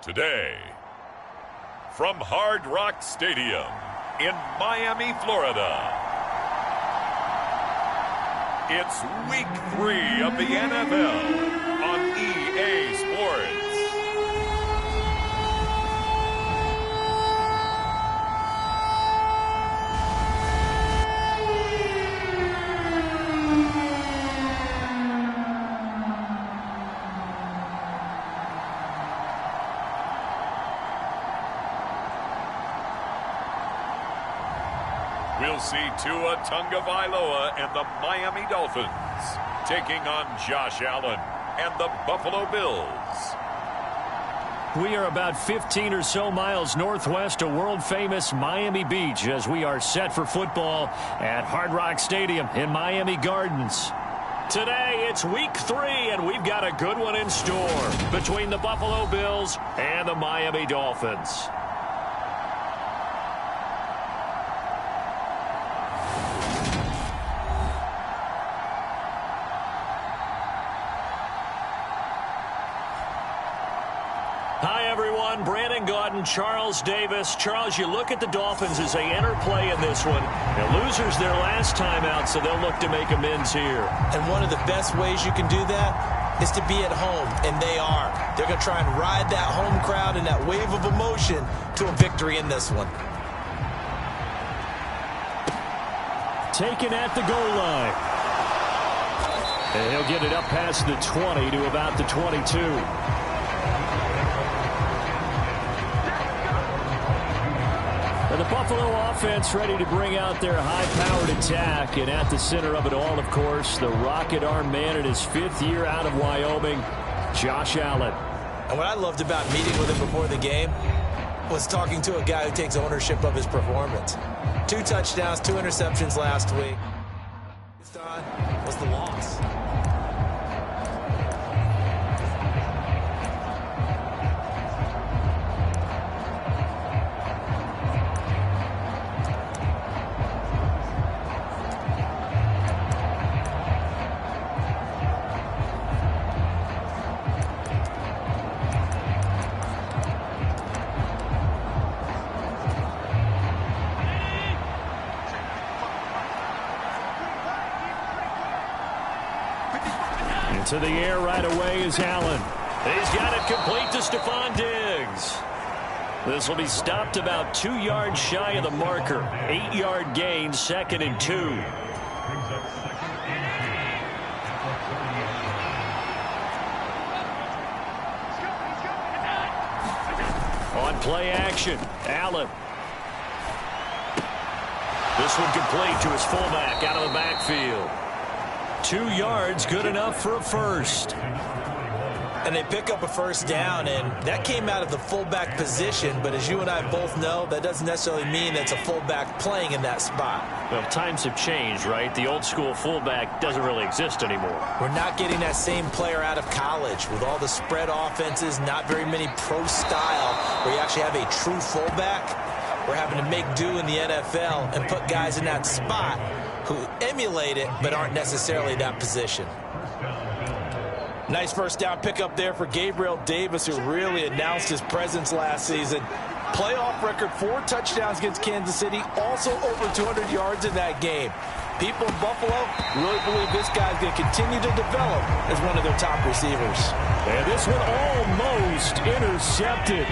Today, from Hard Rock Stadium in Miami, Florida, it's Week 3 of the NFL on EA Sports. We'll see Tua Tagovailoa and the Miami Dolphins taking on Josh Allen and the Buffalo Bills. We are about 15 or so miles northwest of world-famous Miami Beach as we are set for football at Hard Rock Stadium in Miami Gardens. Today, it's Week 3, and we've got a good one in store between the Buffalo Bills and the Miami Dolphins. Hi, everyone. Brandon Gaudin, Charles Davis. Charles, you look at the Dolphins as they enter play in this one. The losers their last time out, so they'll look to make amends here. And one of the best ways you can do that is to be at home, and they are. They're going to try and ride that home crowd and that wave of emotion to a victory in this one. Taken at the goal line. And he'll get it up past the 20 to about the 22. And the Buffalo offense ready to bring out their high-powered attack. And at the center of it all, of course, the rocket arm man in his 5th year out of Wyoming, Josh Allen. And what I loved about meeting with him before the game was talking to a guy who takes ownership of his performance. 2 touchdowns, 2 interceptions last week. Was the loss. To the air right away is Allen. He's got it complete to Stephon Diggs. This will be stopped about 2 yards shy of the marker. 8-yard gain, 2nd and 2. On play action, Allen. This one complete to his fullback out of the backfield. 2 yards, good enough for a first. And they pick up a first down, and that came out of the fullback position. But as you and I both know, that doesn't necessarily mean it's a fullback playing in that spot. Well, times have changed, right? The old school fullback doesn't really exist anymore. We're not getting that same player out of college with all the spread offenses, not very many pro style where you actually have a true fullback. We're having to make do in the NFL and put guys in that spot who emulate it but aren't necessarily that position. Nice first down pickup there for Gabriel Davis, who really announced his presence last season. Playoff record, 4 touchdowns against Kansas City, also over 200 yards in that game. People in Buffalo really believe this guy's going to continue to develop as one of their top receivers. And this one almost intercepted.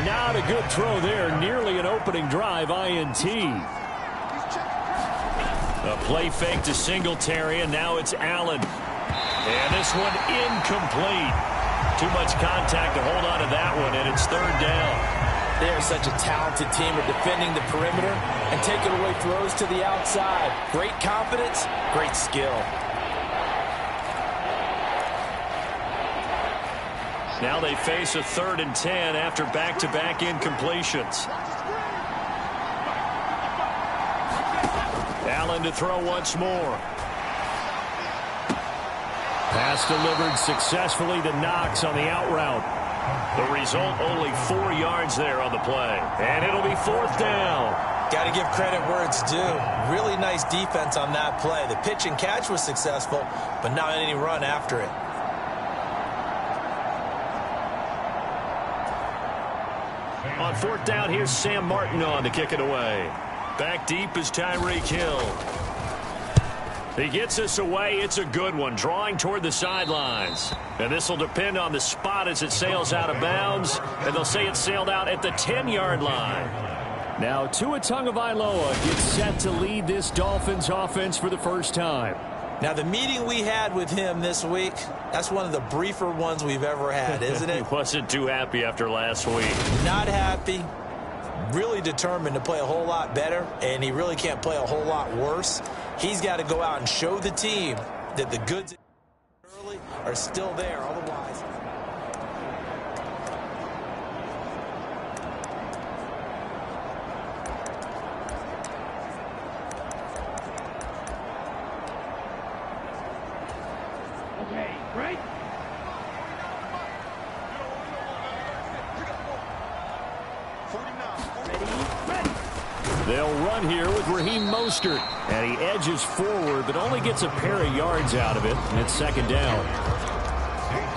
Not a good throw there, nearly an opening drive INT. A play fake to Singletary, and now it's Allen. And this one incomplete. Too much contact to hold on to that one, and it's 3rd down. They are such a talented team at defending the perimeter and taking away throws to the outside. Great confidence, great skill. Now they face a 3rd and 10 after back-to-back incompletions. Allen to throw once more. Pass delivered successfully to Knox on the out route. The result, only 4 yards there on the play. And it'll be 4th down. Got to give credit where it's due. Really nice defense on that play. The pitch and catch was successful, but not any run after it. On fourth down, here's Sam Martin on to kick it away. Back deep is Tyreek Hill. He gets us away. It's a good one, drawing toward the sidelines. And this will depend on the spot as it sails out of bounds. And they'll say it sailed out at the 10-yard line. Now Tua Tagovailoa gets set to lead this Dolphins offense for the first time. Now, the meeting we had with him this week, that's one of the briefer ones we've ever had, isn't it? He wasn't too happy after last week. Not happy. Really determined to play a whole lot better, and he really can't play a whole lot worse. He's got to go out and show the team that the goods early are still there. Otherwise, Right? They'll run here with Raheem Mostert. And he edges forward, but only gets a pair of yards out of it. And it's second down.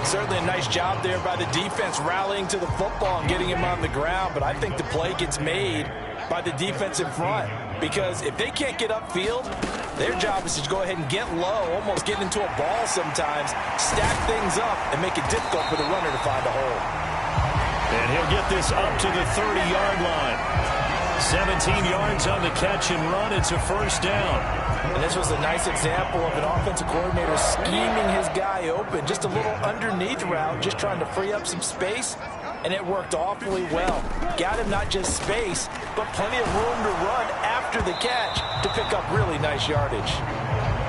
certainly a nice job there by the defense rallying to the football and getting him on the ground. But I think the play gets made by the defense in front. Because if they can't get upfield, their job is to go ahead and get low, almost get into a ball sometimes, stack things up, and make it difficult for the runner to find a hole. And he'll get this up to the 30-yard line. 17 yards on the catch and run. It's a first down. And this was a nice example of an offensive coordinator scheming his guy open. Just a little underneath route, just trying to free up some space. And it worked awfully well. Got him not just space, but plenty of room to run after the catch to pick up really nice yardage.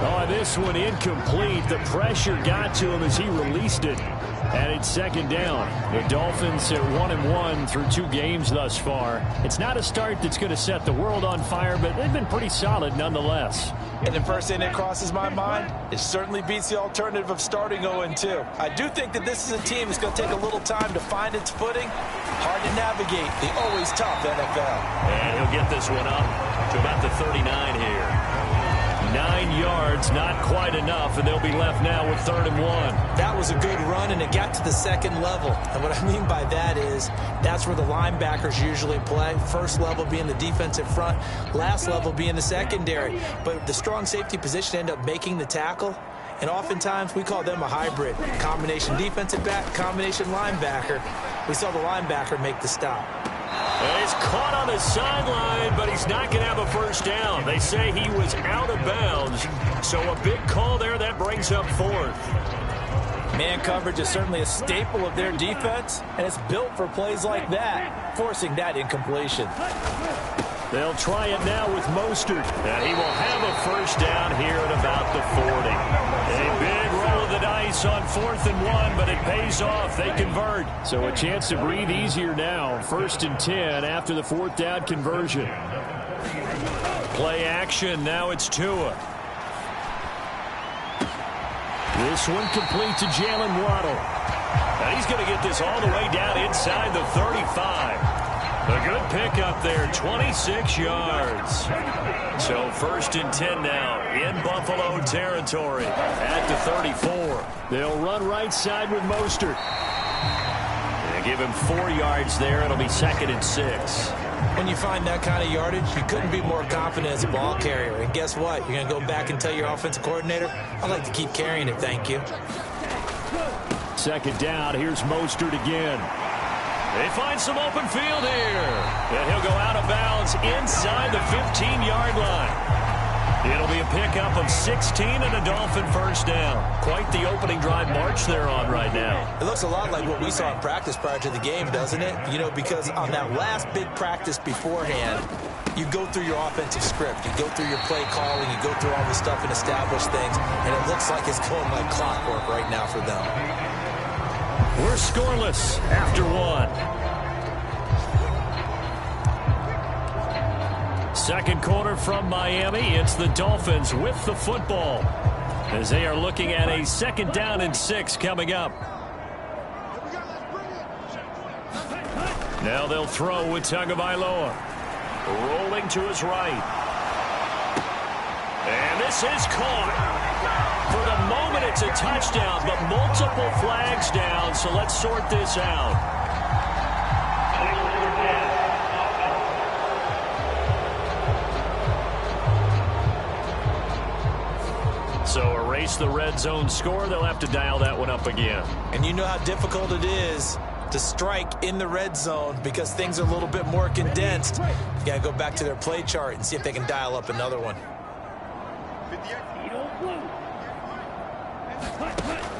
Oh, this one incomplete. The pressure got to him as he released it. And it's second down. The Dolphins are 1-1 through 2 games thus far. It's not a start that's going to set the world on fire, but they've been pretty solid nonetheless. And the first thing that crosses my mind, it certainly beats the alternative of starting 0-2. I do think that this is a team that's going to take a little time to find its footing. Hard to navigate the always tough NFL. And he'll get this one up to about the 39 here. 9 yards, not quite enough, and they'll be left now with 3rd and 1. That was a good run, and it got to the second level. And what I mean by that is that's where the linebackers usually play. First level being the defensive front, last level being the secondary. But the strong safety position ended up making the tackle. And oftentimes we call them a hybrid. Combination defensive back, combination linebacker. We saw the linebacker make the stop. And he's caught on the sideline, but he's not going to have a first down. They say he was out of bounds. So a big call there that brings up 4th. Man coverage is certainly a staple of their defense, and it's built for plays like that, forcing that incompletion. They'll try it now with Mostert. And he will have a first down here at about the 40. A big roll of the dice on 4th and 1, but it pays off. They convert. So a chance to breathe easier now. 1st and 10 after the 4th down conversion. Play action. Now it's Tua. This one complete to Jalen Waddle. And he's going to get this all the way down inside the 35. A good pickup there, 26 yards. So 1st and 10 now in Buffalo territory at the 34. They'll run right side with Mostert. They give him 4 yards there. It'll be 2nd and 6. When you find that kind of yardage, you couldn't be more confident as a ball carrier. And guess what? You're going to go back and tell your offensive coordinator, I'd like to keep carrying it, thank you. 2nd down. Here's Mostert again. They find some open field here. And he'll go out of bounds inside the 15-yard line. It'll be a pickup of 16 and a Dolphin first down. Quite the opening drive march they're on right now. It looks a lot like what we saw in practice prior to the game, doesn't it? You know, because on that last big practice beforehand, you go through your offensive script. You go through your play calling. You go through all the stuff and establish things. And it looks like it's going like clockwork right now for them. We're scoreless after 1. Second quarter from Miami. It's the Dolphins with the football as they are looking at a 2nd down and 6 coming up. Now they'll throw with Tagovailoa. Rolling to his right. And this is caught. For the moment, it's a touchdown, but multiple flags down, so let's sort this out. So erase the red zone score. They'll have to dial that one up again. And you know how difficult it is to strike in the red zone because things are a little bit more condensed. You got to go back to their play chart and see if they can dial up another one.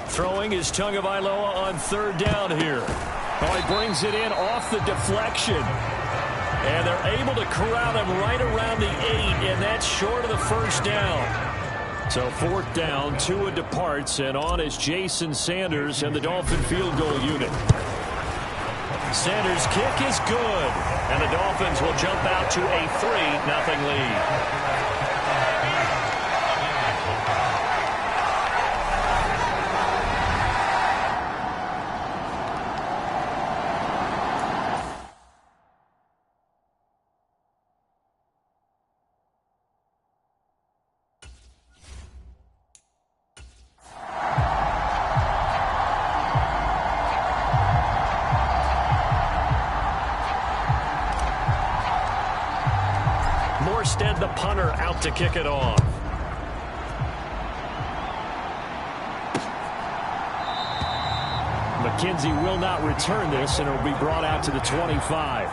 Throwing is Tagovailoa on third down here. Oh, he brings it in off the deflection. And they're able to corral him right around the 8, and that's short of the first down. So fourth down, Tua departs, and on is Jason Sanders and the Dolphin field goal unit. Sanders' kick is good, and the Dolphins will jump out to a 3-0 lead. The punter out to kick it off. McKenzie will not return this, and it will be brought out to the 25.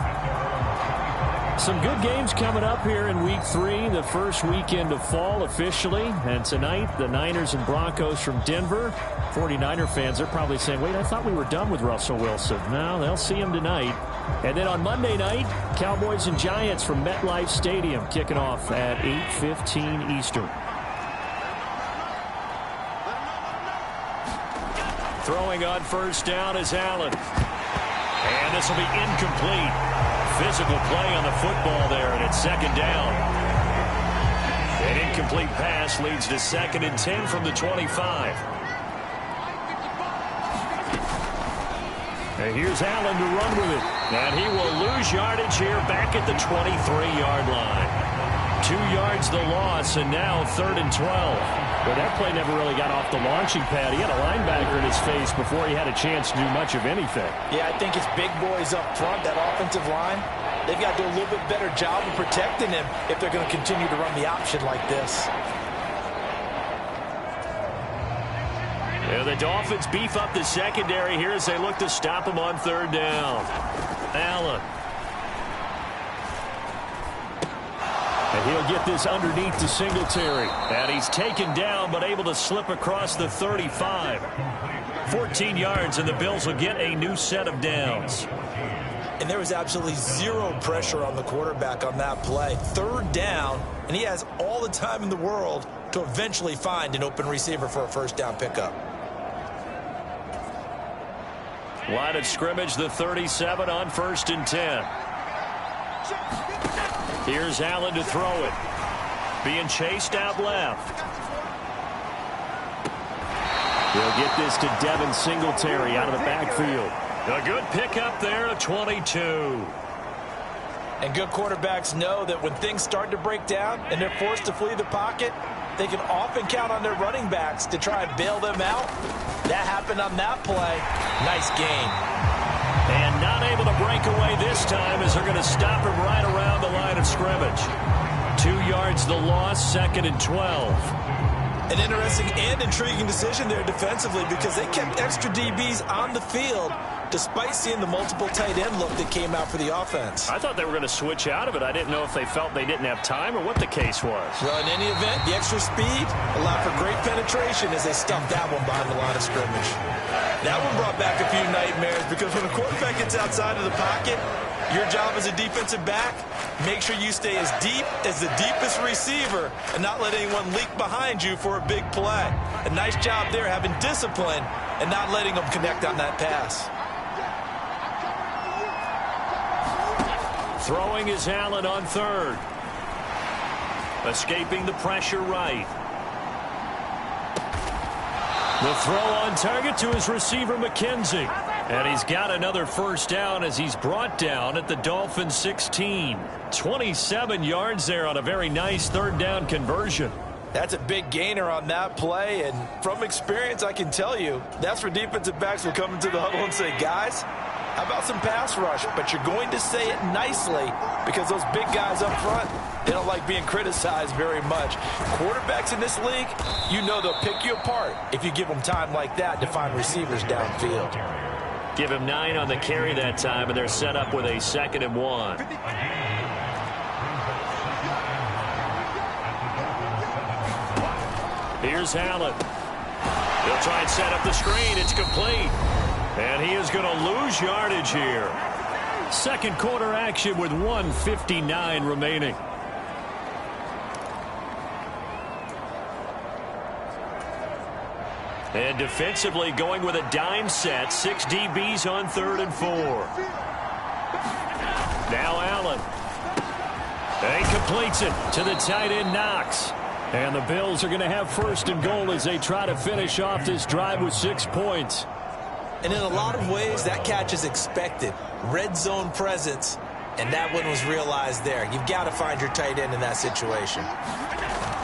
Some good games coming up here in Week 3, the first weekend of fall officially. And tonight, the Niners and Broncos from Denver. 49er fans are probably saying, wait, I thought we were done with Russell Wilson. No, they'll see him tonight. And then on Monday night, Cowboys and Giants from MetLife Stadium kicking off at 8:15 Eastern. Throwing on first down is Allen. And this will be incomplete. Physical play on the football there, and it's second down. An incomplete pass leads to 2nd and 10 from the 25. And here's Allen to run with it. And he will lose yardage here back at the 23-yard line. 2 yards the loss, and now 3rd and 12. But that play never really got off the launching pad. He had a linebacker in his face before he had a chance to do much of anything. Yeah, I think it's big boys up front, that offensive line. They've got to do a little bit better job of protecting him if they're going to continue to run the option like this. Yeah, the Dolphins beef up the secondary here as they look to stop him on 3rd down. Allen. And he'll get this underneath to Singletary. And he's taken down but able to slip across the 35. 14 yards, and the Bills will get a new set of downs. And there was absolutely zero pressure on the quarterback on that play. 3rd down, and he has all the time in the world to eventually find an open receiver for a first down pickup. Line of scrimmage, the 37 on 1st and 10. Here's Allen to throw it. Being chased out left. He'll get this to Devin Singletary out of the backfield. A good pickup there, a 22. And good quarterbacks know that when things start to break down and they're forced to flee the pocket, they can often count on their running backs to try and bail them out. That happened on that play. Nice gain. And not able to break away this time as they're going to stop him right around the line of scrimmage. 2 yards the loss, 2nd and 12. An interesting and intriguing decision there defensively because they kept extra DBs on the field despite seeing the multiple tight end look that came out for the offense. I thought they were going to switch out of it. I didn't know if they felt they didn't have time or what the case was. Well, in any event, the extra speed allowed for great penetration as they stuffed that one behind the line of scrimmage. That one brought back a few nightmares because when a quarterback gets outside of the pocket, your job as a defensive back, make sure you stay as deep as the deepest receiver and not let anyone leak behind you for a big play. A nice job there having discipline and not letting them connect on that pass. Throwing is Allen on 3rd. Escaping the pressure right. The throw on target to his receiver, McKenzie. And he's got another first down as he's brought down at the Dolphins 16. 27 yards there on a very nice 3rd down conversion. That's a big gainer on that play, and from experience I can tell you that's where defensive backs will come into the huddle and say, guys, How about some pass rush? But you're going to say it nicely because those big guys up front, they don't like being criticized very much. Quarterbacks in this league, you know they'll pick you apart if you give them time like that to find receivers downfield. Give him 9 on the carry that time, and they're set up with a 2nd and 1. Here's Allen. He'll try and set up the screen. It's complete. And he is going to lose yardage here. Second quarter action with 1:59 remaining. And defensively going with a dime set. 6 DBs on 3rd and 4. Now Allen. And he completes it to the tight end Knox. And the Bills are going to have 1st and goal as they try to finish off this drive with 6 points. And in a lot of ways, that catch is expected. Red zone presence, and that one was realized there. You've got to find your tight end in that situation.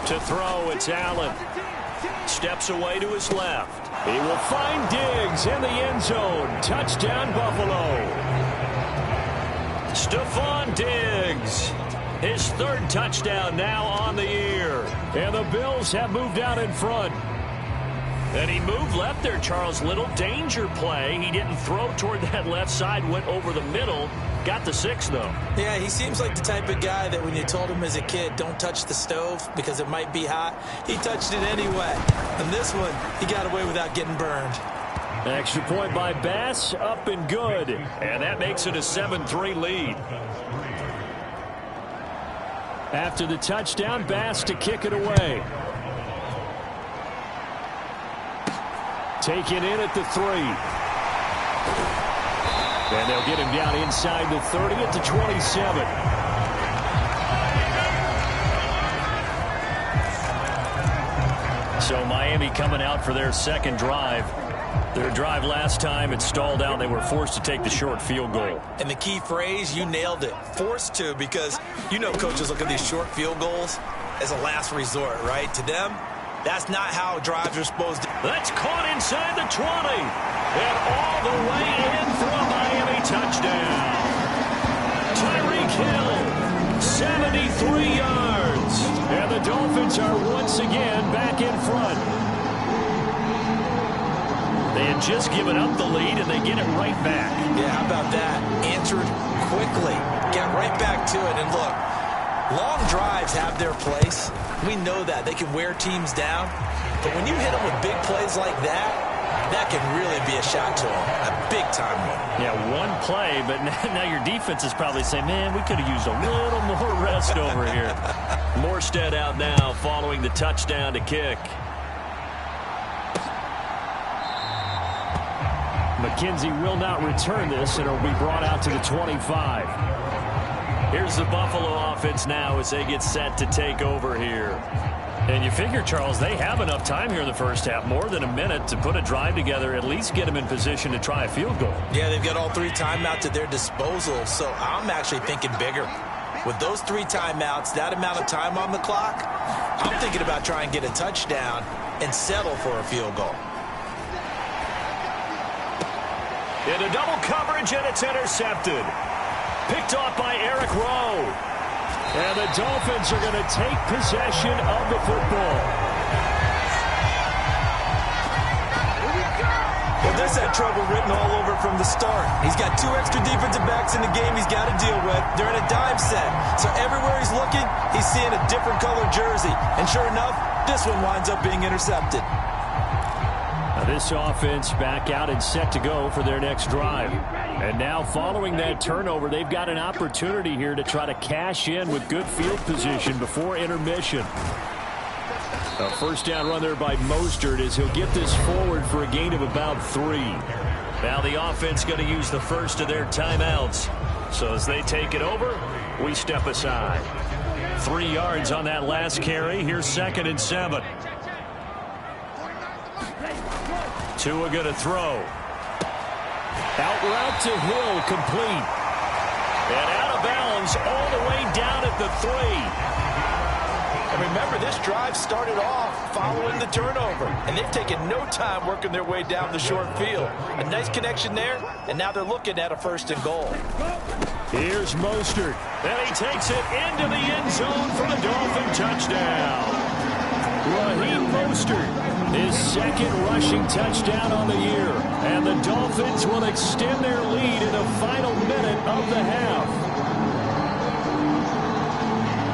To throw, it's Allen. Steps away to his left. He will find Diggs in the end zone. Touchdown, Buffalo. Stephon Diggs. His 3rd touchdown now on the year. And the Bills have moved out in front. And he moved left there, Charles. Little danger play. He didn't throw toward that left side, went over the middle. Got the 6, though. Yeah, he seems like the type of guy that when you told him as a kid, don't touch the stove because it might be hot, he touched it anyway. And this one, he got away without getting burned. Extra point by Bass, up and good. And that makes it a 7-3 lead. After the touchdown, Bass to kick it away. Taken in at the 3. And they'll get him down inside the 30 at the 27. So Miami coming out for their 2nd drive. Their drive last time, it stalled out. They were forced to take the short field goal. And the key phrase, you nailed it. Forced to, because you know coaches look at these short field goals as a last resort, right? To them, that's not how drives are supposed to. That's caught inside the 20. And all the way in for a Miami touchdown. Tyreek Hill, 73 yards. And the Dolphins are once again back in front. They had just given up the lead, and they get it right back. Yeah, how about that? Answered quickly. Get right back to it. And look, long drives have their place. We know that. They can wear teams down. But when you hit them with big plays like that, that can really be a shot to them. A big-time one. Yeah, one play, but now your defense is probably saying, man, we could have used a little more rest over here. Morstead out now following the touchdown to kick. McKenzie will not return this, and it'll be brought out to the 25. Here's the Buffalo offense now as they get set to take over here. And you figure, Charles, they have enough time here in the first half, more than a minute, to put a drive together, at least get them in position to try a field goal. Yeah, they've got all 3 timeouts at their disposal, so I'm actually thinking bigger. With those 3 timeouts, that amount of time on the clock, I'm thinking about trying to get a touchdown and settle for a field goal. Into double coverage, and it's intercepted. Picked off by Eric Rowe. And the Dolphins are going to take possession of the football. Well, this had trouble written all over from the start. He's got 2 extra defensive backs in the game he's got to deal with. They're in a dime set. So everywhere he's looking, he's seeing a different color jersey. And sure enough, this one winds up being intercepted. This offense back out and set to go for their next drive. And now following that turnover, they've got an opportunity here to try to cash in with good field position before intermission. A first down run there by Mostert as he'll get this forward for a gain of about 3. Now the offense going to use the first of their timeouts. So as they take it over, we step aside. 3 yards on that last carry. Here's 2nd and 7. Tua going to throw. Out route to Hill, complete. And out of bounds all the way down at the 3. And remember, this drive started off following the turnover, and they've taken no time working their way down the short field. A nice connection there, and now they're looking at a 1st and goal. Here's Mostert, and he takes it into the end zone for a Dolphin touchdown. Raheem Mostert, his 2nd rushing touchdown on the year, and the Dolphins will extend their lead in the final minute of the half.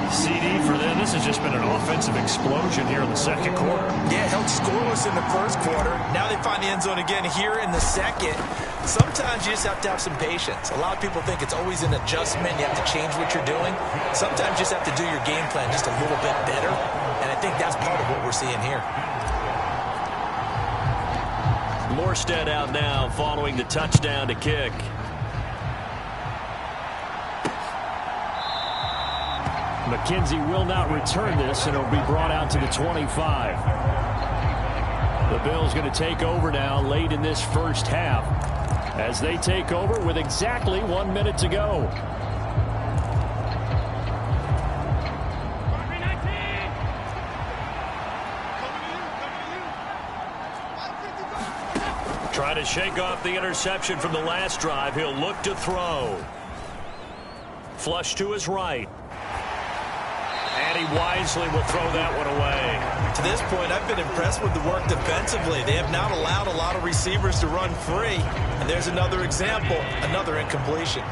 CD for them. This has just been an offensive explosion here in the 2nd quarter. Yeah, held scoreless in the 1st quarter. Now they find the end zone again here in the 2nd. Sometimes you just have to have some patience. A lot of people think it's always an adjustment. You have to change what you're doing. Sometimes you just have to do your game plan just a little bit better. And I think that's part of what we're seeing here. Morstead out now following the touchdown to kick. McKenzie will not return this, and it'll be brought out to the 25. The Bills going to take over now late in this 1st half as they take over with exactly 1 minute to go. Trying to shake off the interception from the last drive. He'll look to throw. Flush to his right. And he wisely will throw that one away. To this point, I've been impressed with the work defensively. They have not allowed a lot of receivers to run free. And there's another example, another incompletion.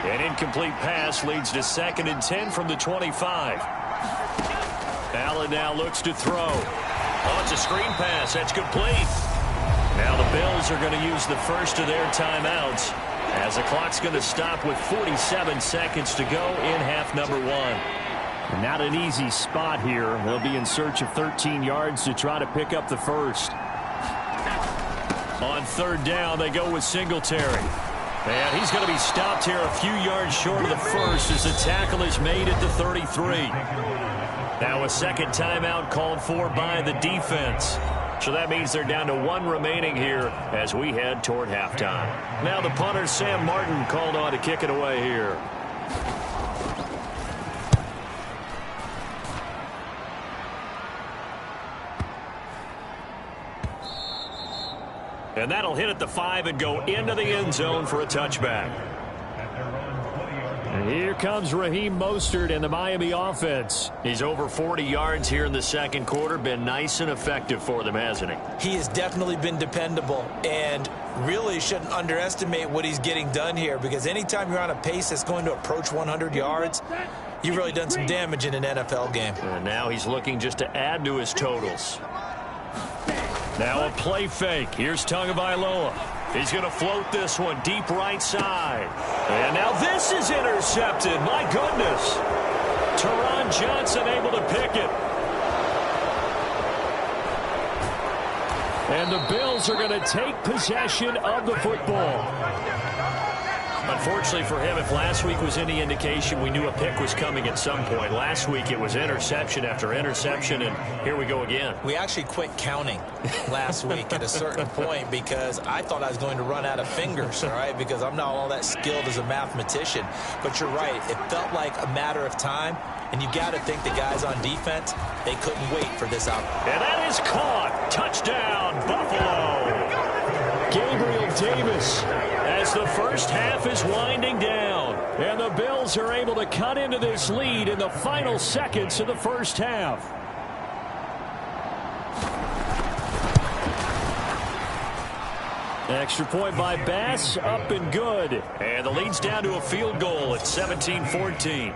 An incomplete pass leads to 2nd and 10 from the 25. Allen now looks to throw. Oh, it's a screen pass. That's complete. Now the Bills are going to use the first of their timeouts as the clock's going to stop with 47 seconds to go in half number 1. Not an easy spot here. They'll be in search of 13 yards to try to pick up the first. On 3rd down, they go with Singletary. And he's going to be stopped here a few yards short of the first as the tackle is made at the 33. Now a 2nd timeout called for by the defense. So that means they're down to 1 remaining here as we head toward halftime. Now the punter, Sam Martin, called on to kick it away here. And that'll hit at the 5 and go into the end zone for a touchback. And here comes Raheem Mostert and the Miami offense. He's over 40 yards here in the 2nd quarter. Been nice and effective for them, hasn't he? He has definitely been dependable and really shouldn't underestimate what he's getting done here, because anytime you're on a pace that's going to approach 100 yards, you've really done some damage in an NFL game. And now he's looking just to add to his totals. Now a play fake. Here's Tagovailoa. He's going to float this one deep right side. And now this is intercepted. My goodness. Teron Johnson able to pick it. And the Bills are going to take possession of the football. Unfortunately for him, if last week was any indication, we knew a pick was coming at some point. Last week it was interception after interception, and here we go again. We actually quit counting last week at a certain point because I thought I was going to run out of fingers, all right, because I'm not all that skilled as a mathematician. But you're right. It felt like a matter of time, and you got to think the guys on defense, they couldn't wait for this outcome. And that is caught. Touchdown, Buffalo. Gabriel Davis, as the first half is winding down, and the Bills are able to cut into this lead in the final seconds of the first half. Extra point by Bass, up and good. And the lead's down to a field goal at 17-14.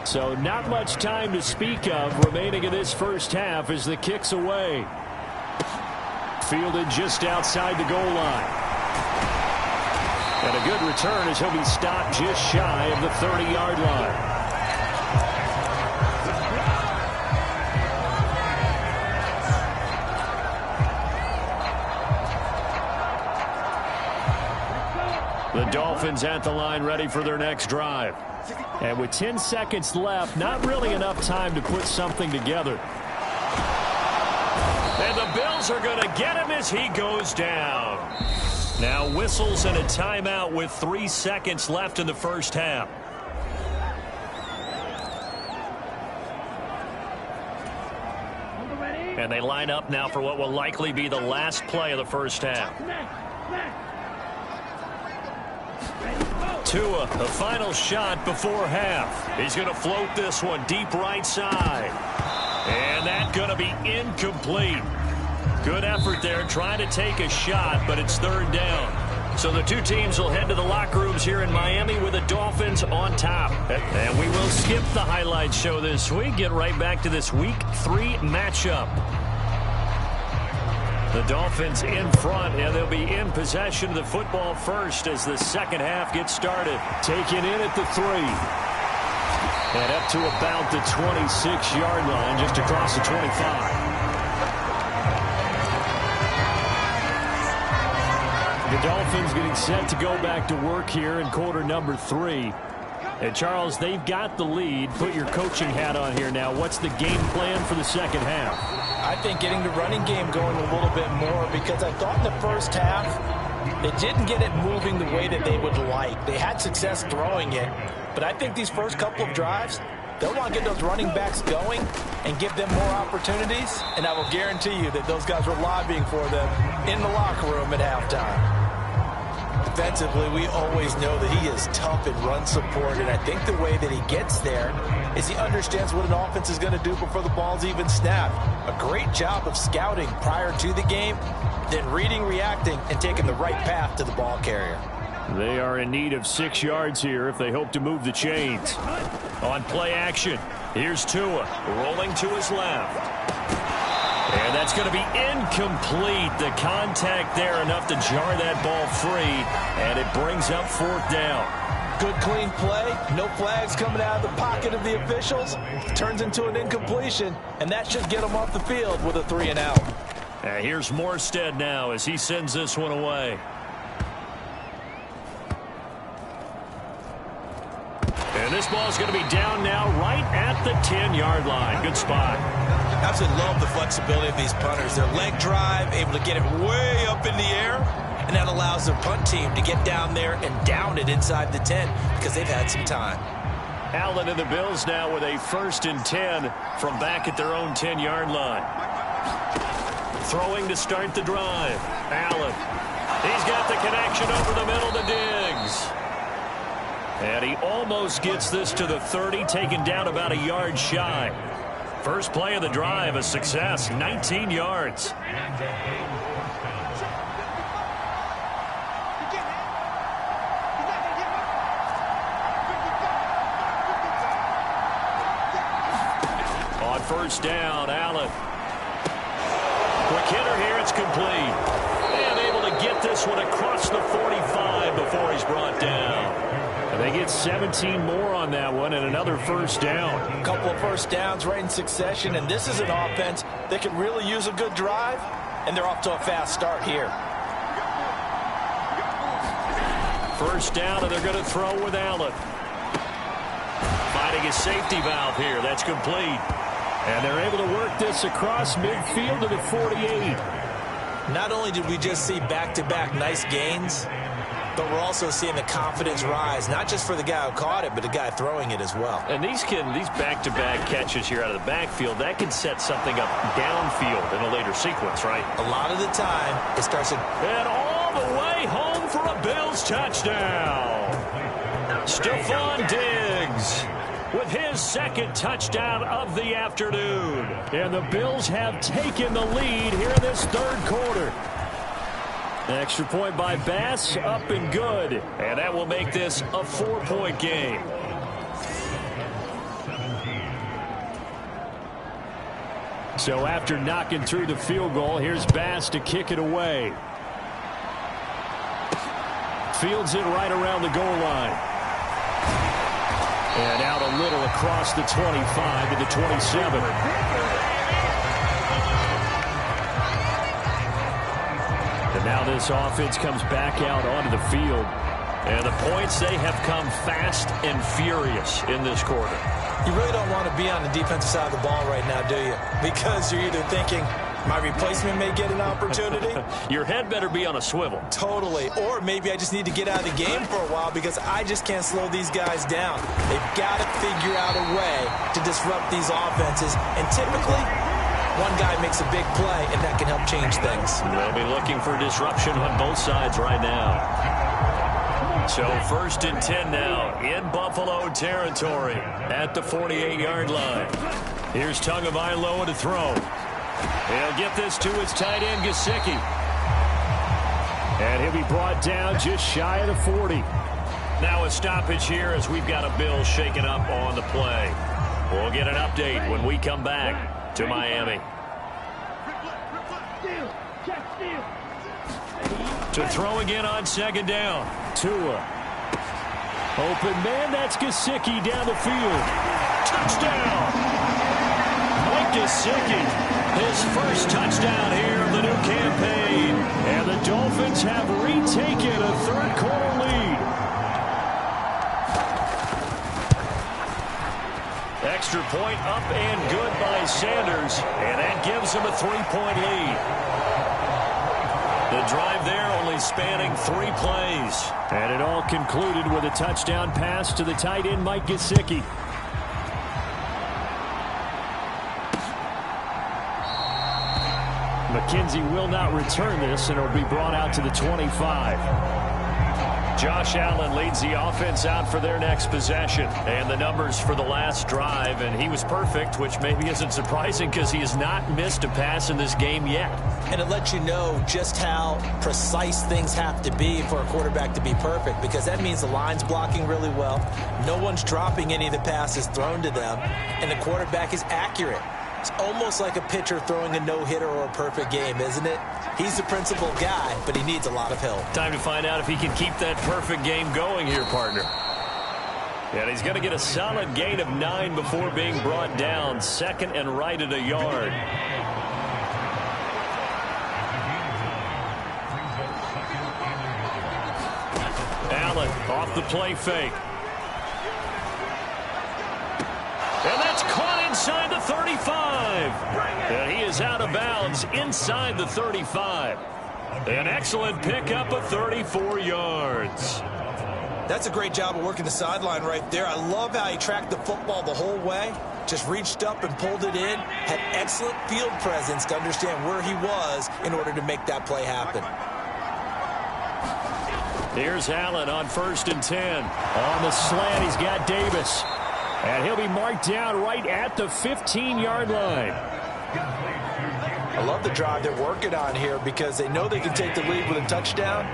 So not much time to speak of remaining in this first half as the kick's away. Fielded just outside the goal line. And a good return as he'll be stopped just shy of the 30-yard line. The Dolphins at the line ready for their next drive. And with 10 seconds left, not really enough time to put something together. And the Bills are going to get him as he goes down. Now whistles and a timeout with 3 seconds left in the first half. And they line up now for what will likely be the last play of the first half. Tua, the final shot before half. He's going to float this one deep right side. And that's going to be incomplete. Good effort there trying to take a shot, but it's third down. So the two teams will head to the locker rooms here in Miami with the Dolphins on top. And we will skip the highlight show this week. Get right back to this Week 3 matchup. The Dolphins in front, and they'll be in possession of the football first as the second half gets started. Taken in at the 3. And up to about the 26-yard line, just across the 25. The Dolphins getting set to go back to work here in quarter number 3. And, Charles, they've got the lead. Put your coaching hat on here now. What's the game plan for the second half? I think getting the running game going a little bit more, because I thought in the first half they didn't get it moving the way that they would like. They had success throwing it, but I think these first couple of drives, they'll want to get those running backs going and give them more opportunities, and I will guarantee you that those guys were lobbying for them in the locker room at halftime. Defensively, we always know that he is tough in run support, and I think the way that he gets there is he understands what an offense is going to do before the ball's even snapped. A great job of scouting prior to the game, then reading, reacting, and taking the right path to the ball carrier. They are in need of 6 yards here if they hope to move the chains. On play action, here's Tua rolling to his left. And that's going to be incomplete. The contact there enough to jar that ball free, and it brings up fourth down. Good clean play, no flags coming out of the pocket of the officials. Turns into an incompletion, and that should get them off the field with a 3 and out. Here's Morstead now as he sends this one away. And this ball's going to be down now right at the 10-yard line. Good spot. Absolutely love the flexibility of these punters. Their leg drive, able to get it way up in the air, and that allows their punt team to get down there and down it inside the 10 because they've had some time. Allen and the Bills now with a 1st and 10 from back at their own 10-yard line. Throwing to start the drive. Allen. He's got the connection over the middle to Diggs. And he almost gets this to the 30, taken down about a yard shy. First play of the drive, a success, 19 yards. On first down, Allen. Quick hitter here, it's complete. And able to get this one across the 45 before he's brought down. And they get 17 more on that one and another first down. A couple of first downs right in succession, and this is an offense that can really use a good drive, and they're off to a fast start here. First down, and they're going to throw with Allen. Finding a safety valve here. That's complete. And they're able to work this across midfield to the 48. Not only did we just see back-to-back nice gains, but we're also seeing the confidence rise, not just for the guy who caught it, but the guy throwing it as well. And these back-to-back catches here out of the backfield, that can set something up downfield in a later sequence, right? A lot of the time, it starts to... And all the way home for a Bills touchdown. Stephon Diggs with his 2nd touchdown of the afternoon. And the Bills have taken the lead here in this 3rd quarter. Extra point by Bass, up and good. And that will make this a 4-point game. So after knocking through the field goal, here's Bass to kick it away. Fields it right around the goal line. And out a little across the 25 to the 27. And now this offense comes back out onto the field. And the points, they have come fast and furious in this quarter. You really don't want to be on the defensive side of the ball right now, do you? Because you're either thinking, my replacement may get an opportunity. Your head better be on a swivel. Totally. Or maybe I just need to get out of the game for a while because I just can't slow these guys down. They've got to figure out a way to disrupt these offenses. And typically, One guy makes a big play, and that can help change things. They'll be looking for disruption on both sides right now. So 1st and 10 now in Buffalo territory at the 48-yard line. Here's Tagovailoa to throw. He'll get this to his tight end, Gesicki. And he'll be brought down just shy of the 40. Now a stoppage here as we've got a Bill shaken up on the play. We'll get an update when we come back to Miami. To throw again on 2nd down. Tua. Open man, that's Gesicki down the field. Touchdown! Mike Gesicki, his first touchdown here of the new campaign. And the Dolphins have retaken a 3rd quarter lead. Extra point up and good by Sanders. And that gives him a 3-point lead. The drive there only spanning 3 plays. And it all concluded with a touchdown pass to the tight end, Mike Gesicki. McKenzie will not return this, and it'll be brought out to the 25. Josh Allen leads the offense out for their next possession. And the numbers for the last drive, and he was perfect, which maybe isn't surprising because he has not missed a pass in this game yet. And it lets you know just how precise things have to be for a quarterback to be perfect, because that means the line's blocking really well. No one's dropping any of the passes thrown to them, and the quarterback is accurate. It's almost like a pitcher throwing a no-hitter or a perfect game, isn't it? He's the principal guy, but he needs a lot of help. Time to find out if he can keep that perfect game going here, partner. And he's going to get a solid gain of 9 before being brought down. 2nd and right at a yard. Allen off the play fake. And that's caught inside the 35. And he is out of bounds inside the 35. An excellent pickup of 34 yards. That's a great job of working the sideline right there. I love how he tracked the football the whole way. Just reached up and pulled it in. Had excellent field presence to understand where he was in order to make that play happen. Here's Allen on 1st and 10. On the slant, he's got Davis. And he'll be marked down right at the 15-yard line. I love the drive they're working on here because they know they can take the lead with a touchdown.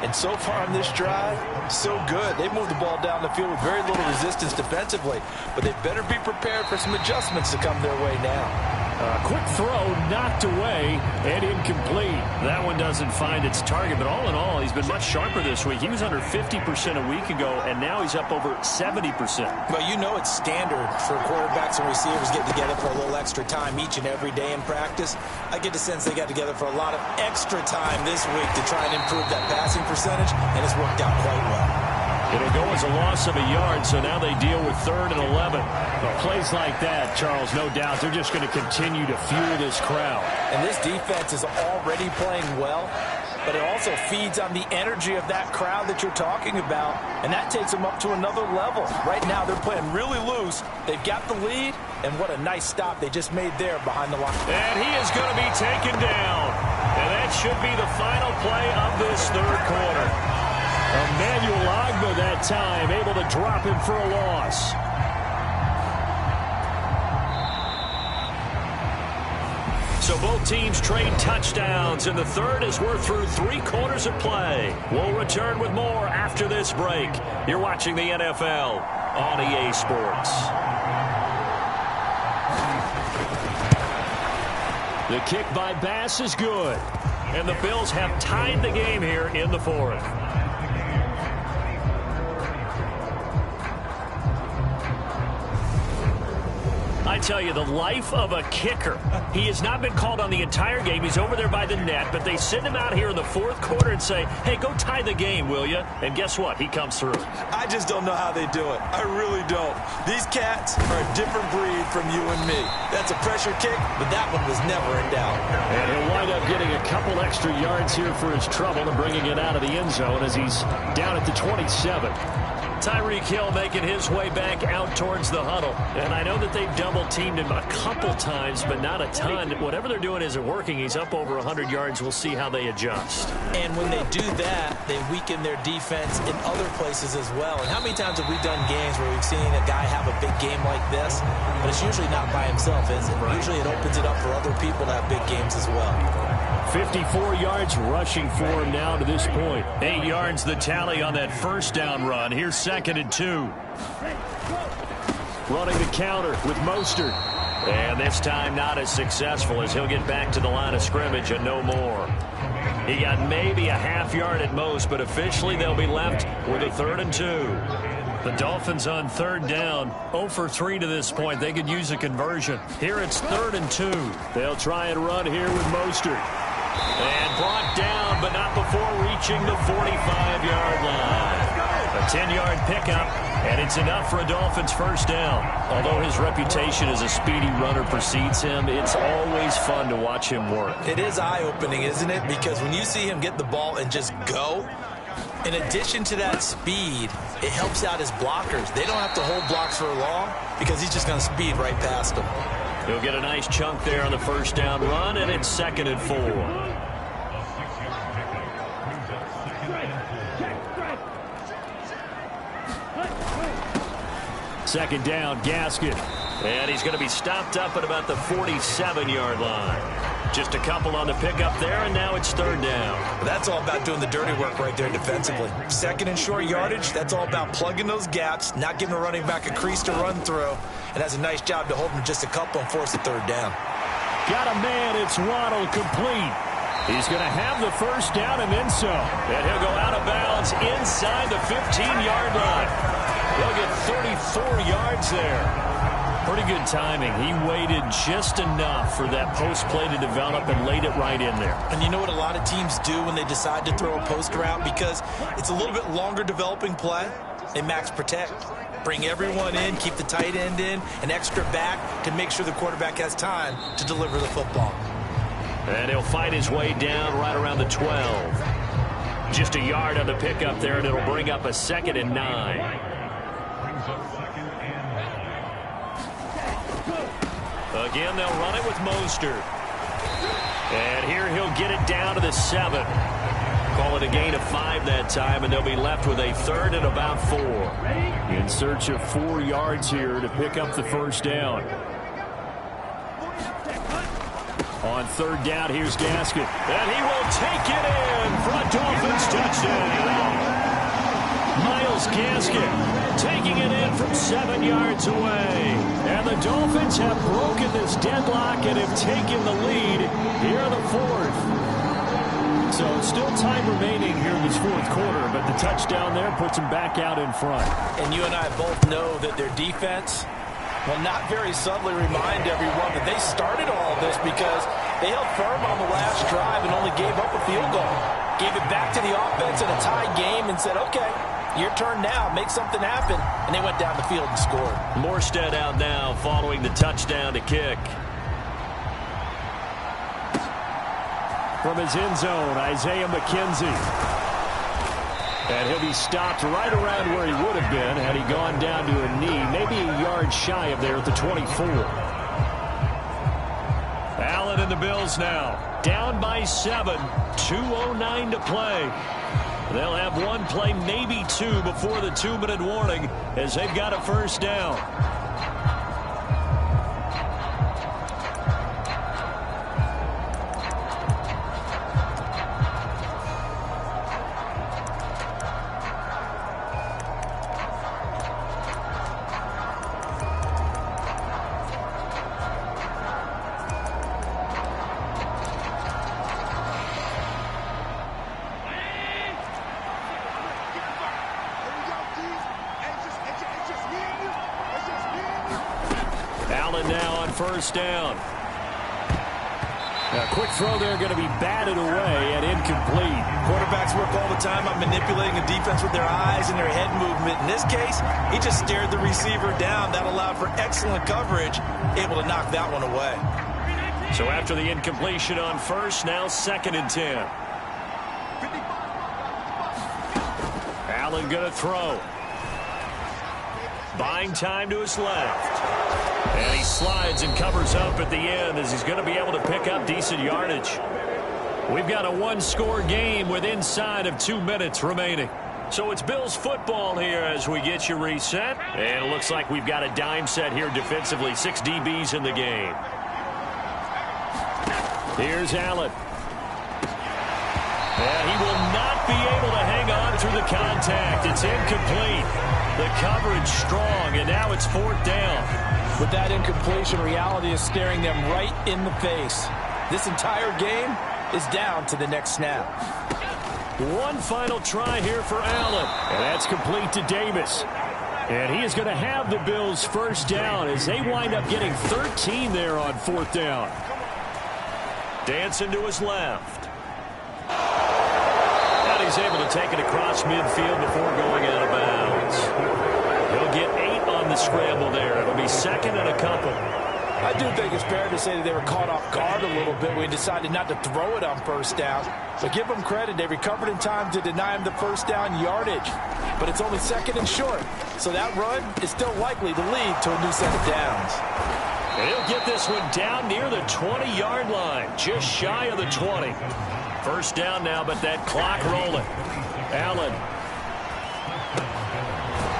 And so far on this drive, so good. They've moved the ball down the field with very little resistance defensively. But they better be prepared for some adjustments to come their way now. Quick throw knocked away and incomplete. That one doesn't find its target, but all in all, he's been much sharper this week. He was under 50% a week ago, and now he's up over 70%. Well, you know it's standard for quarterbacks and receivers getting together for a little extra time each and every day in practice. I get the sense they got together for a lot of extra time this week to try and improve that passing percentage, and it's worked out quite well. It'll go as a loss of a yard, so now they deal with 3rd and 11. But plays like that, Charles, no doubt, they're just going to continue to fuel this crowd. And this defense is already playing well, but it also feeds on the energy of that crowd that you're talking about, and that takes them up to another level. Right now, they're playing really loose. They've got the lead, and what a nice stop they just made there behind the line. And he is going to be taken down. And that should be the final play of this 3rd quarter. Emmanuel Ogbah that time, able to drop him for a loss. So both teams trade touchdowns in the 3rd as we're through 3 quarters of play. We'll return with more after this break. You're watching the NFL on EA Sports. The kick by Bass is good. And the Bills have tied the game here in the 4th. I tell you, the life of a kicker. He has not been called on the entire game. He's over there by the net, but they send him out here in the 4th quarter and say, hey, go tie the game, will you? And guess what? He comes through. I just don't know how they do it. I really don't. These cats are a different breed from you and me. That's a pressure kick, but that one was never in doubt. And he'll wind up getting a couple extra yards here for his trouble and bringing it out of the end zone as he's down at the 27. Tyreek Hill making his way back out towards the huddle. And I know that they've double-teamed him a couple times, but not a ton. Whatever they're doing isn't working. He's up over 100 yards. We'll see how they adjust. And when they do that, they weaken their defense in other places as well. And how many times have we done games where we've seen a guy have a big game like this? But it's usually not by himself, is it? Right. Usually it opens it up for other people to have big games as well. 54 yards rushing for him now to this point. 8 yards the tally on that first down run. Here's 2nd and 2. Running the counter with Mostert. And this time not as successful as he'll get back to the line of scrimmage and no more. He got maybe a half yard at most, but officially they'll be left with a 3rd and 2. The Dolphins on 3rd down, 0 for 3 to this point. They could use a conversion. Here it's 3rd and 2. They'll try and run here with Mostert. And brought down, but not before reaching the 45-yard line. A 10-yard pickup, and it's enough for a Dolphins first down. Although his reputation as a speedy runner precedes him, it's always fun to watch him work. It is eye-opening, isn't it? Because when you see him get the ball and just go, in addition to that speed, it helps out his blockers. They don't have to hold blocks for long because he's just going to speed right past them. He'll get a nice chunk there on the first down run, and it's 2nd and 4. Second down, Gaskin. And he's going to be stopped up at about the 47-yard line. Just a couple on the pickup there, and now it's 3rd down. That's all about doing the dirty work right there defensively. 2nd and short yardage, that's all about plugging those gaps, not giving a running back a crease to run through, and that's a nice job to hold him just a couple and force the 3rd down. Got a man, it's Waddle, complete. He's going to have the first down and then some. And he'll go out of bounds inside the 15-yard line. He'll get 34 yards there. Pretty good timing. He waited just enough for that post play to develop and laid it right in there. And you know what a lot of teams do when they decide to throw a post route? Because it's a little bit longer developing play. They max protect. Bring everyone in, keep the tight end in, an extra back to make sure the quarterback has time to deliver the football. And he'll fight his way down right around the 12. Just a yard on the pickup there, and it'll bring up a 2nd and 9. Again, they'll run it with Mostert. And here he'll get it down to the 7. Call it a gain of 5 that time, and they'll be left with a 3rd and about 4. In search of 4 yards here to pick up the first down. On 3rd down, here's Gaskin. And he will take it in for a Dolphins touchdown. Miles Gaskin taking it in from 7 yards away. And the Dolphins have broken this deadlock and have taken the lead here in the 4th. So still time remaining here in this 4th quarter, but the touchdown there puts them back out in front. And you and I both know that their defense will not very subtly remind everyone that they started all of this because they held firm on the last drive and only gave up a field goal. Gave it back to the offense in a tied game and said, okay, your turn now, make something happen. And they went down the field and scored. Morstead out now following the touchdown to kick. From his end zone, Isaiah McKenzie. And he'll be stopped right around where he would have been had he gone down to a knee, maybe a yard shy of there at the 24. Allen and the Bills now, down by 7, 2:09 to play. They'll have one play, maybe two, before the 2-minute warning as they've got a first down. Now on first down. A quick throw there, going to be batted away and incomplete. Quarterbacks work all the time on manipulating a defense with their eyes and their head movement. In this case, he just stared the receiver down. That allowed for excellent coverage, able to knock that one away. So after the incompletion on first, now 2nd and 10. Allen going to throw. buying time to his left. And he slides and covers up at the end as he's going to be able to pick up decent yardage. We've got a one-score game with inside of 2 minutes remaining. So it's Bills football here as we get you reset. And it looks like we've got a dime set here defensively. 6 DBs in the game. Here's Allen. And he will not be able to hang on through the contact. It's incomplete. The coverage strong, and now it's 4th down. With that incompletion, reality is staring them right in the face. This entire game is down to the next snap. One final try here for Allen, and that's complete to Davis. And he is going to have the Bills' first down as they wind up getting 13 there on 4th down. Dancing to his left. And he's able to take it across midfield before going out of bounds. He'll get 8 on the scramble there. It'll be 2nd and a couple. I do think it's fair to say that they were caught off guard a little bit. We decided not to throw it on 1st down. But give them credit. They recovered in time to deny him the 1st down yardage. But it's only 2nd and short. So that run is still likely to lead to a new set of downs. And he'll get this one down near the 20-yard line, just shy of the 20. 1st down now, but that clock rolling. Allen.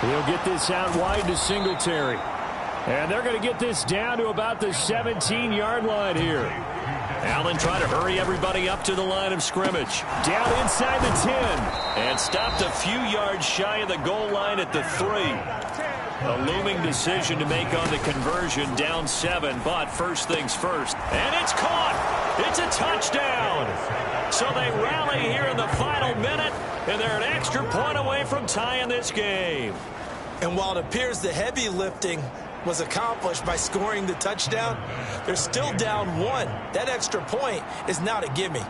He'll get this out wide to Singletary. And they're going to get this down to about the 17-yard line here. Allen trying to hurry everybody up to the line of scrimmage. Down inside the 10. And stopped a few yards shy of the goal line at the 3. A looming decision to make on the conversion, down 7, but first things first. And it's caught! It's a touchdown! So they rally here in the final minute, and they're an extra point away from tying this game. And while it appears the heavy lifting was accomplished by scoring the touchdown, they're still down 1. That extra point is not a gimme.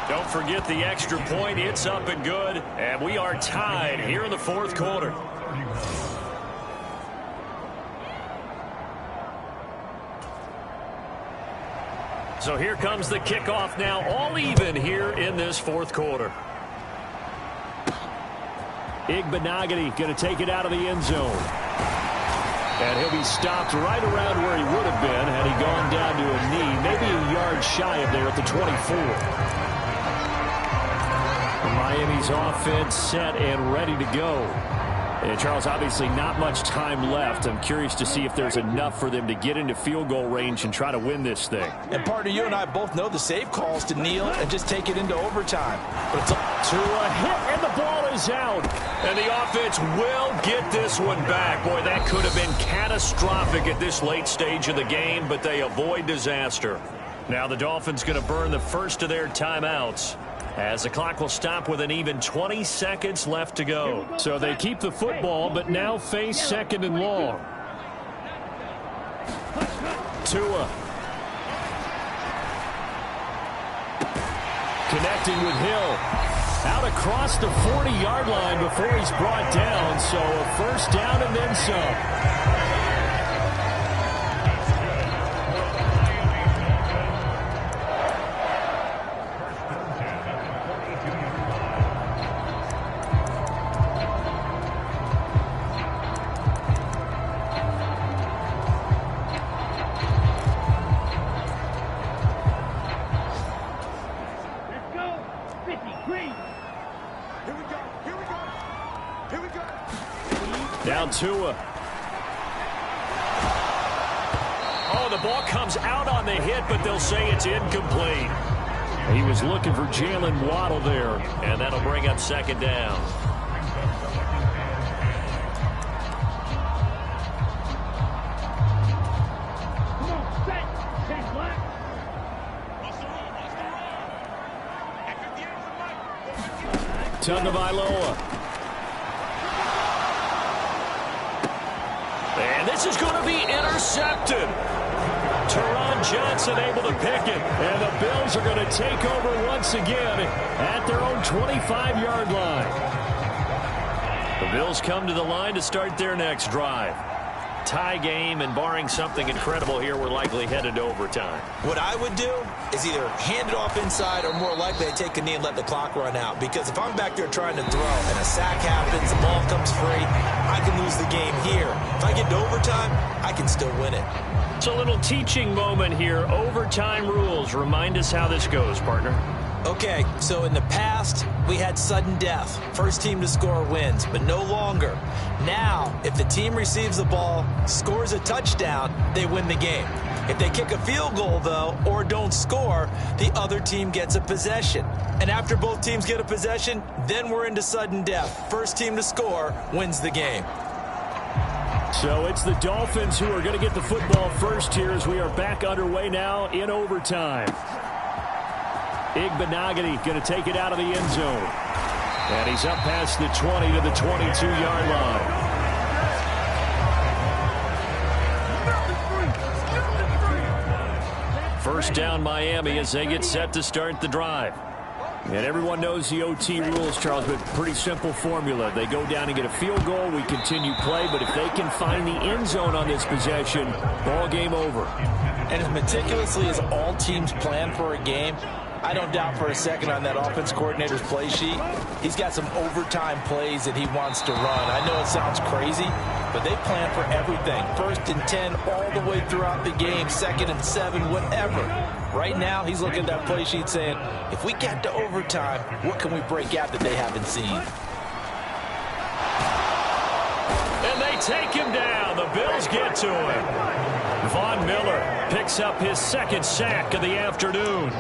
Don't forget the extra point. It's up and good. And we are tied here in the 4th quarter. So here comes the kickoff now, all even here in this 4th quarter. Igbenogany going to take it out of the end zone. And he'll be stopped right around where he would have been had he gone down to a knee, maybe a yard shy of there at the 24. Miami's offense set and ready to go. And Charles, obviously not much time left. I'm curious to see if there's enough for them to get into field goal range and try to win this thing. And partner, you and I both know the safe calls to kneel and just take it into overtime. But it's to a hit, and the ball is out. And the offense will get this one back. Boy, that could have been catastrophic at this late stage of the game, but they avoid disaster. Now the Dolphins going to burn the first of their timeouts, as the clock will stop with an even 20 seconds left to go. So they keep the football, but now face 2nd and long. Tua. Connecting with Hill. Out across the 40-yard line before he's brought down. So a 1st down and then some. Down Tua. Oh, the ball comes out on the hit, but they'll say it's incomplete. He was looking for Jalen Waddle there, and that'll bring up 2nd down. Tagovailoa. And this is going to be intercepted. Teron Johnson able to pick it. And the Bills are going to take over once again at their own 25-yard line. The Bills come to the line to start their next drive. tie game, and barring something incredible here, we're likely headed to overtime. What I would do is either hand it off inside or more likely I take a knee and let the clock run out. Because if I'm back there trying to throw and a sack happens, the ball comes free, I can lose the game here. If I get to overtime, I can still win it. It's a little teaching moment here. Overtime rules. Remind us how this goes, partner. Okay, so in the past, we had sudden death. First team to score wins, but no longer. Now, if the team receives the ball, scores a touchdown, they win the game. If they kick a field goal, though, or don't score, the other team gets a possession. And after both teams get a possession, then we're into sudden death. First team to score wins the game. So it's the Dolphins who are going to get the football first here as we are back underway now in overtime. Igbenogany going to take it out of the end zone. And he's up past the 20 to the 22-yard line. First down Miami as they get set to start the drive. And everyone knows the OT rules, Charles, but pretty simple formula. They go down and get a field goal, we continue play, but if they can find the end zone on this possession, ball game over. And as meticulously as all teams plan for a game, I don't doubt for a second on that offense coordinator's play sheet, he's got some overtime plays that he wants to run. I know it sounds crazy, but they plan for everything. 1st and 10 all the way throughout the game, 2nd and 7, whatever. Right now, he's looking at that play sheet saying, if we get to overtime, what can we break out that they haven't seen? And they take him down. The Bills get to him. Von Miller picks up his 2nd sack of the afternoon.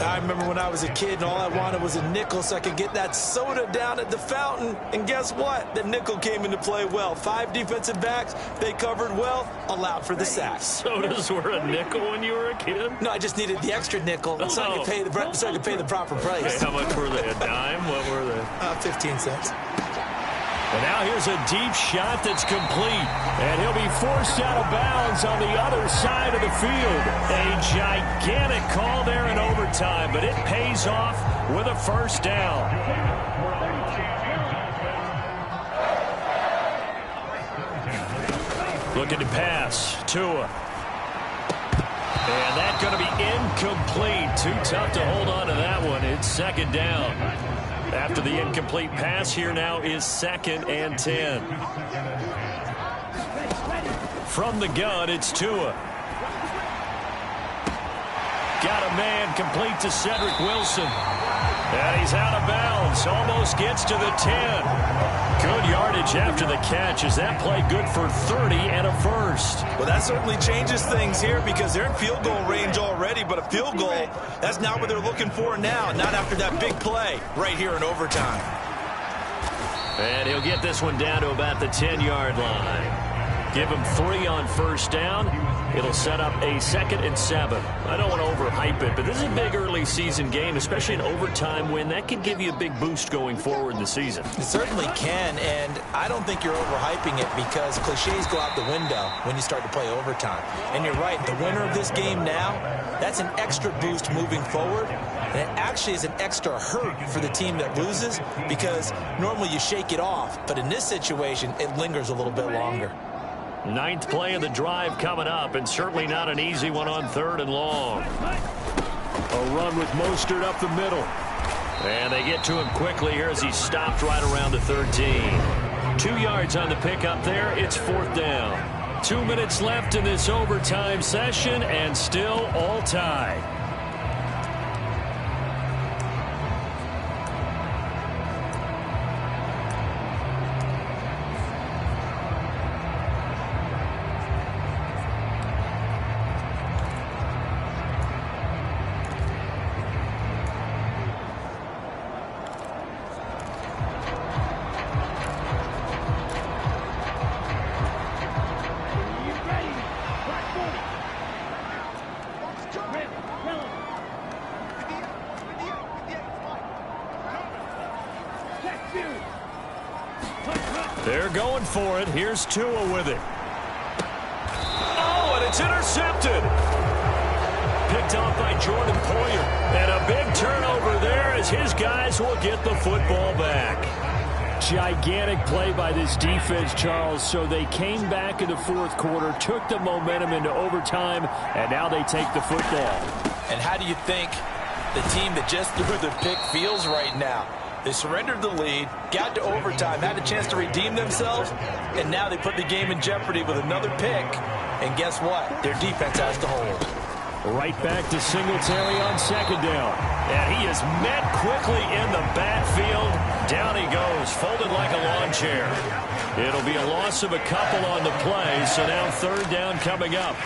I remember when I was a kid and all I wanted was a nickel so I could get that soda down at the fountain. And guess what? The nickel came into play well. 5 defensive backs, they covered well, allowed for the sacks. Sodas were a nickel when you were a kid? No, I just needed the extra nickel so I could pay the proper price. Okay, how much were they? A dime? What were they? 15 cents. And now here's a deep shot that's complete. And he'll be forced out of bounds on the other side of the field. A gigantic call there in overtime, but it pays off with a first down. Looking to pass. Tua. And that's going to be incomplete. Too tough to hold on to that one. It's 2nd down. After the incomplete pass, here now is 2nd and 10. From the gun, it's Tua. Got a man complete to Cedric Wilson. And he's out of bounds. Almost gets to the 10. Good yardage after the catch. Is that play good for 30 and a first? Well, that certainly changes things here because they're in field goal range already, but a field goal, that's not what they're looking for now, not after that big play right here in overtime. And he'll get this one down to about the 10-yard line. Give him 3 on first down. It'll set up a 2nd and 7. I don't want to overhype it, but this is a big early season game, especially an overtime win. That could give you a big boost going forward in the season. It certainly can, and I don't think you're overhyping it because cliches go out the window when you start to play overtime. And you're right, the winner of this game now, that's an extra boost moving forward. And it actually is an extra hurt for the team that loses because normally you shake it off. But in this situation, it lingers a little bit longer. 9th play of the drive coming up, and certainly not an easy one on 3rd and long. A run with Mostert up the middle. And they get to him quickly here as he stopped right around the 13. 2 yards on the pickup there. It's 4th down. 2 minutes left in this overtime session, and still all tied. They're going for it. Here's Tua with it. Oh, and it's intercepted. Picked off by Jordan Poyer. And a big turnover there as his guys will get the football back. Gigantic play by this defense, Charles. So they came back in the fourth quarter, took the momentum into overtime, and now they take the football. And how do you think the team that just threw the pick feels right now? They surrendered the lead, got to overtime, had a chance to redeem themselves, and now they put the game in jeopardy with another pick. And guess what? Their defense has to hold. Right back to Singletary on second down. And he is met quickly in the backfield. Down he goes, folded like a lawn chair. It'll be a loss of a couple on the play, so now third down coming up.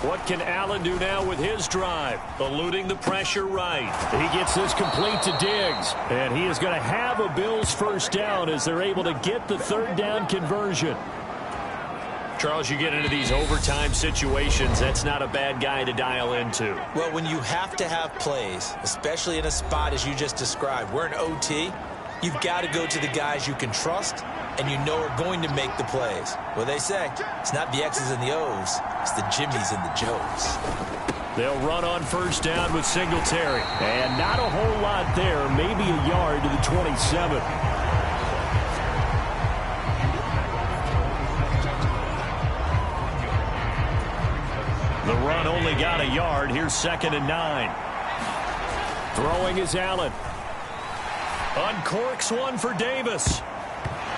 What can Allen do now with his drive? Eluding the pressure right. He gets this complete to Diggs. And he is going to have a Bills first down as they're able to get the third down conversion. Charles, you get into these overtime situations, that's not a bad guy to dial into. Well, when you have to have plays, especially in a spot as you just described, we're in OT, you've got to go to the guys you can trust and you know are going to make the plays. Well, they say it's not the X's and the O's, it's the Jimmies and the Joes. They'll run on first down with Singletary. And not a whole lot there, maybe a yard to the 27. The run only got a yard. Here's 2nd and 9. Throwing is Allen. Uncorks one for Davis.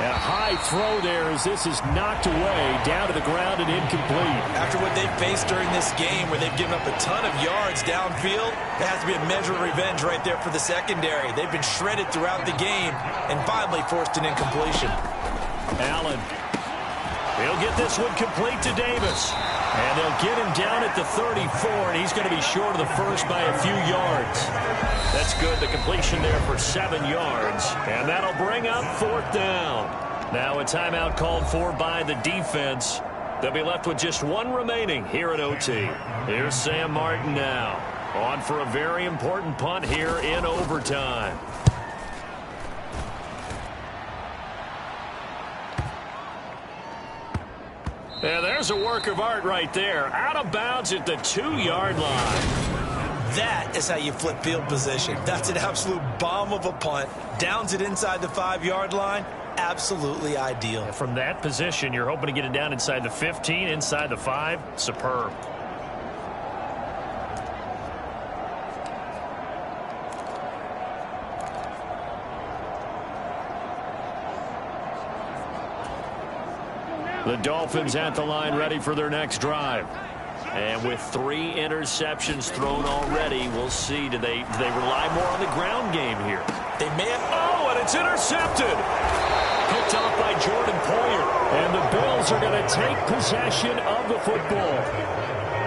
And a high throw there as this is knocked away, down to the ground and incomplete. After what they've faced during this game where they've given up a ton of yards downfield, there has to be a measure of revenge right there for the secondary. They've been shredded throughout the game and finally forced an incompletion. Allen. He'll get this one complete to Davis. And they'll get him down at the 34, and he's going to be short of the first by a few yards. That's good. The completion there for 7 yards. And that'll bring up fourth down. Now a timeout called for by the defense. They'll be left with just one remaining here at OT. Here's Sam Martin now. On for a very important punt here in overtime. And there's a work of art right there. Out of bounds at the 2-yard line. That is how you flip field position. That's an absolute bomb of a punt. Downs it inside the 5-yard line. Absolutely ideal. From that position, you're hoping to get it down inside the 15, inside the 5. Superb. The Dolphins at the line ready for their next drive. And with 3 interceptions thrown already, we'll see. Do they rely more on the ground game here? They may have. Oh, and it's intercepted. Picked off by Jordan Poyer. And the Bills are going to take possession of the football.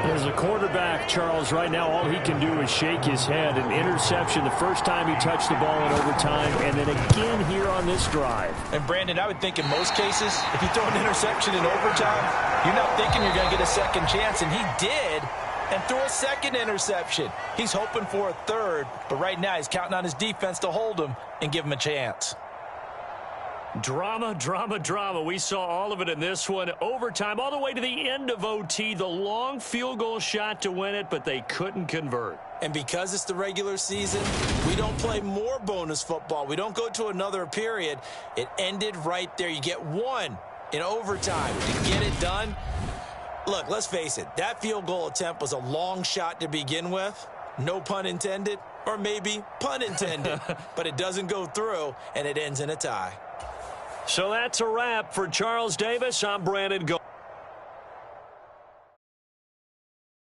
There's a quarterback, Charles, right now all he can do is shake his head. An interception the first time he touched the ball in overtime, and then again here on this drive. And, Brandon, I would think in most cases, if you throw an interception in overtime, you're not thinking you're going to get a second chance, and he did, and threw a second interception. He's hoping for a third, but right now he's counting on his defense to hold him and give him a chance. Drama, drama, drama. We saw all of it in this one. Overtime all the way to the end of OT. The long field goal shot to win it, but they couldn't convert. And because it's the regular season, we don't play more bonus football. We don't go to another period. It ended right there. You get one in overtime to get it done. Look, let's face it. That field goal attempt was a long shot to begin with. No pun intended, or maybe pun intended. But it doesn't go through, and it ends in a tie. So that's a wrap for Charles Davis. I'm Brandon Gold.